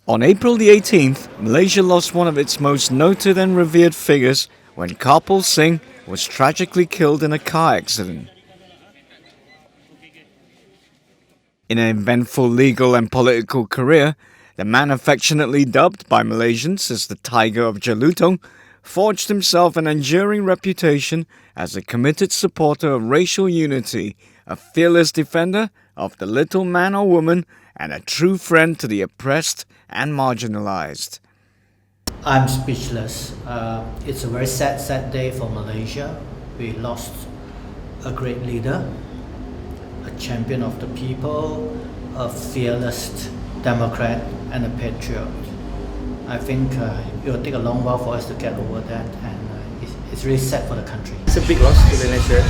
On April the 18th, Malaysia lost one of its most noted and revered figures when Karpal Singh was tragically killed in a car accident. In an eventful legal and political career, the man affectionately dubbed by Malaysians as the Tiger of Jelutong forged himself an enduring reputation as a committed supporter of racial unity, a fearless defender of the little man or woman, and a true friend to the oppressed and marginalized. I'm speechless. It's a very sad day for Malaysia. We lost a great leader, a champion of the people, a fearless democrat, and a patriot. I think it will take a long while for us to get over that, and it's really sad for the country. It's a big loss to the nation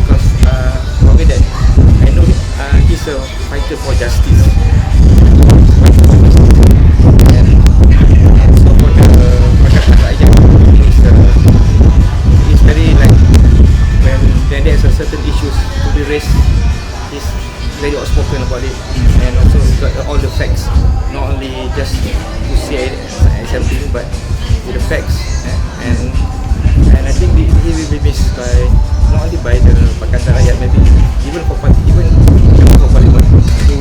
because for me that I know he's a fighter for justice. And so for the rakyat it's very like when there's a certain issues to be raised, he's very outspoken about it, and also got all the facts, not only just to say something but with the facts, and I think he will be missed by not only by the Pakatan Rakyat, maybe even for Parliament to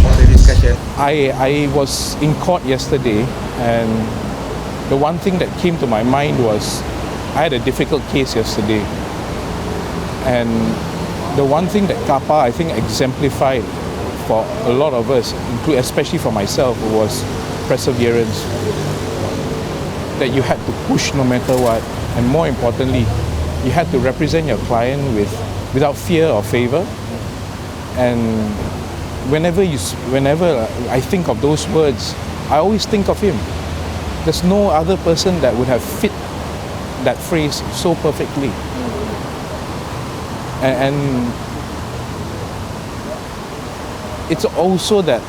all the discussion. I was in court yesterday, and the one thing that came to my mind was I had a difficult case yesterday, and the one thing that Karpal I think exemplified for a lot of us, especially for myself, was perseverance. That you had to push no matter what, and more importantly, you had to represent your client without fear or favor. And whenever I think of those words, I always think of him. There's no other person that would have fit that phrase so perfectly. And it's also that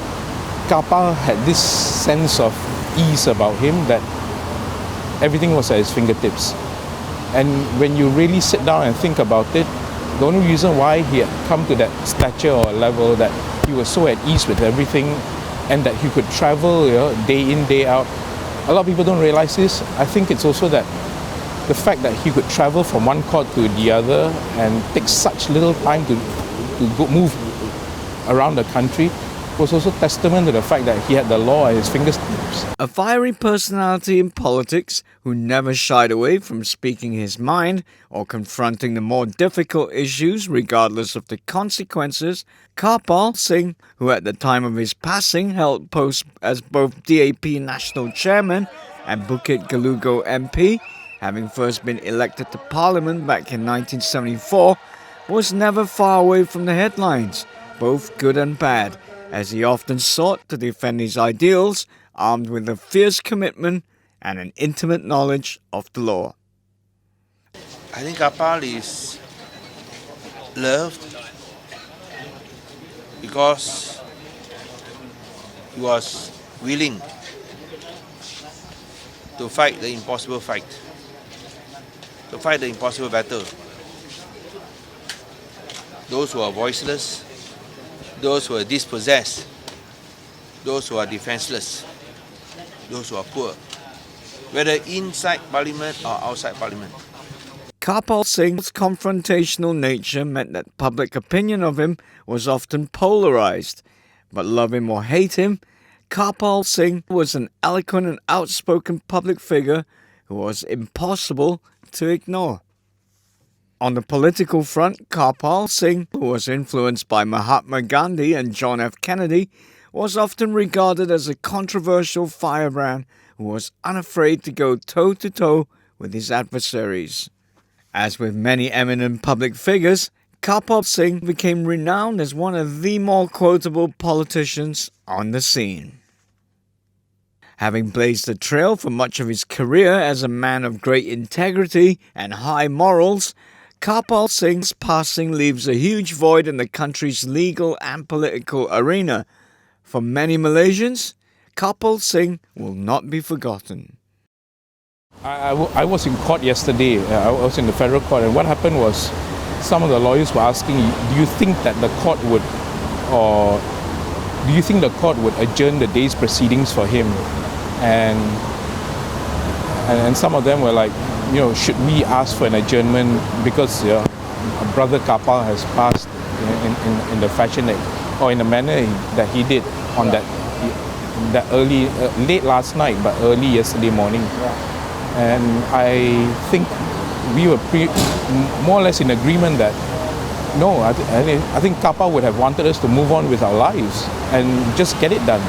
Karpal had this sense of ease about him, that everything was at his fingertips. And when you really sit down and think about it, the only reason why he had come to that stature or level, that he was so at ease with everything and that he could travel, day in, day out. A lot of people don't realize this. I think it's also that the fact that he could travel from one court to the other and take such little time to move around the country was also testament to the fact that he had the law at his fingertips. A fiery personality in politics who never shied away from speaking his mind or confronting the more difficult issues regardless of the consequences, Karpal Singh, who at the time of his passing held posts as both DAP National Chairman and Bukit Gelugo MP, having first been elected to Parliament back in 1974, was never far away from the headlines, both good and bad, as he often sought to defend his ideals, armed with a fierce commitment and an intimate knowledge of the law. I think Karpal is loved because he was willing to fight the impossible fight, to fight the impossible battle. Those who are voiceless, those who are dispossessed, those who are defenseless, those who are poor, whether inside Parliament or outside Parliament. Karpal Singh's confrontational nature meant that public opinion of him was often polarized. But love him or hate him, Karpal Singh was an eloquent and outspoken public figure who was impossible to ignore. On the political front, Karpal Singh, who was influenced by Mahatma Gandhi and John F. Kennedy, was often regarded as a controversial firebrand who was unafraid to go toe-to-toe with his adversaries. As with many eminent public figures, Karpal Singh became renowned as one of the more quotable politicians on the scene. Having blazed a trail for much of his career as a man of great integrity and high morals, Karpal Singh's passing leaves a huge void in the country's legal and political arena. For many Malaysians, Karpal Singh will not be forgotten. I was in court yesterday. I was in the federal court, and what happened was some of the lawyers were asking, do you think that the court would do you think the court would adjourn the day's proceedings for him? And some of them were like, should we ask for an adjournment because brother Karpal has passed in the fashion that, or in the manner that he did on that early, late last night, but early yesterday morning. And I think we were more or less in agreement that no, I think Karpal would have wanted us to move on with our lives and just get it done.